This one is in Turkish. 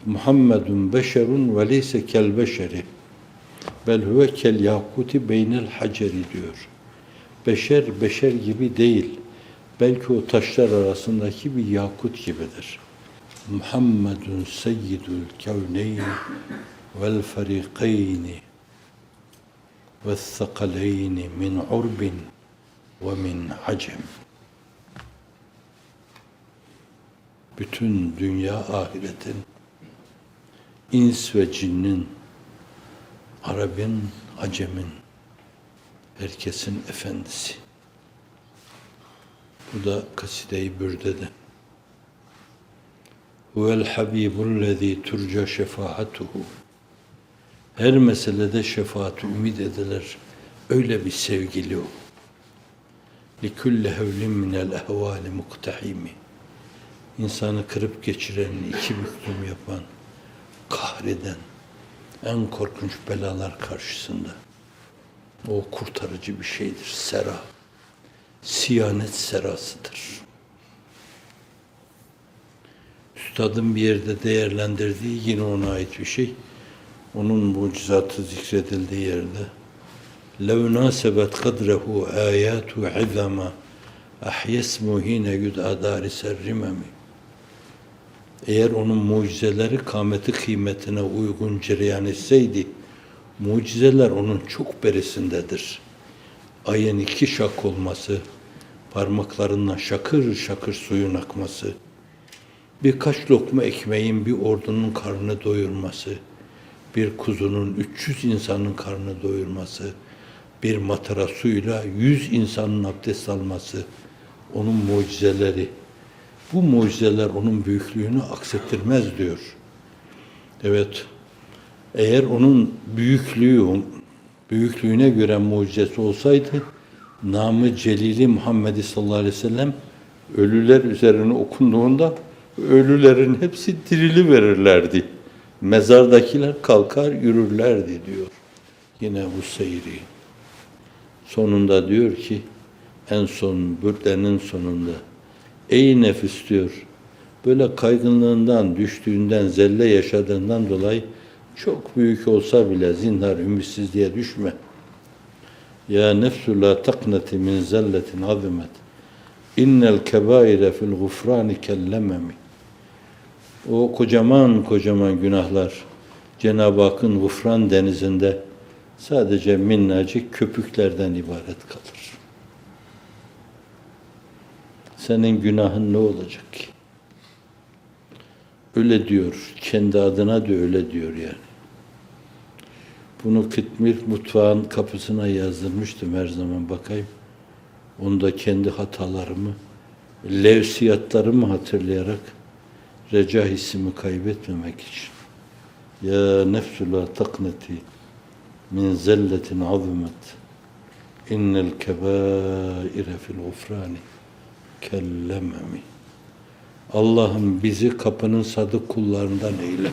Muhammedun beşerun ve leyse kel beşeri. Bel huve kel yakuti beynel haceri diyor. Beşer, beşer gibi değil. Belki o taşlar arasındaki bir yakut gibidir. Muhammedun seyyidul kevneyni vel ferikeyni ve thakaleyni min urbin ve min hacem. Bütün dünya ahiretin, ins ve cinnin, Arap'ın, Acem'in, herkesin efendisi. Bu da Kaside-i Bürde'de. Huvel habibullezî turca şefaatuhu. Her meselede şefaat ümid edilir. Öyle bir sevgili o. Likulli hevlin minel ehvâli muktahimi. İnsanı kırıp geçiren, iki büklüm yapan, kahreden, en korkunç belalar karşısında o kurtarıcı bir şeydir. Sera. Siyanet serasıdır. Üstadın bir yerde değerlendirdiği yine ona ait bir şey. Onun mucizatı zikredildiği yerde لَوْ نَاسَبَتْ قَدْرَهُ آيَاتُ عِذَمَا اَحْيَسْمُ هِينَ يُدْعَ دَارِ سَرِّمَمِ. Eğer onun mucizeleri kâmeti kıymetine uygun cereyan etseydi, mucizeler onun çok berisindedir. Ayın iki şak olması, parmaklarından şakır şakır suyun akması, birkaç lokma ekmeğin bir ordunun karnını doyurması, bir kuzunun 300 insanın karnını doyurması, bir matara suyla 100 insanın abdest alması, onun mucizeleri. Bu mucizeler onun büyüklüğünü aksettirmez diyor. Evet, eğer onun büyüklüğüne göre mucizesi olsaydı, namı celili Muhammed sallallahu aleyhi ve sellem ölüler üzerine okunduğunda ölülerin hepsi dirili verirlerdi. Mezardakiler kalkar yürürlerdi diyor. Yine bu seyri. Sonunda diyor ki, en son bürdenin sonunda, ey nefis diyor, böyle kaygınlığından, düştüğünden, zelle yaşadığından dolayı çok büyük olsa bile zinhar ümitsizliğe düşme. Ya nefsu la takneti min zelletin azimet. İnnel kebaire fil gufrani kellememi. O kocaman kocaman günahlar Cenab-ı Hakk'ın gufran denizinde sadece minnacık köpüklerden ibaret kalır. Senin günahın ne olacak ki? Öyle diyor. Kendi adına da öyle diyor yani. Bunu Kıtmir mutfağın kapısına yazdırmıştım her zaman bakayım. Onda kendi hatalarımı, levsiyatlarımı hatırlayarak reca hissimi kaybetmemek için. Ya nefsu la takneti min zelletin azimet. İnnel kebaire fil gufrani kellememi. Allah'ım bizi kapının sadık kullarından eyle.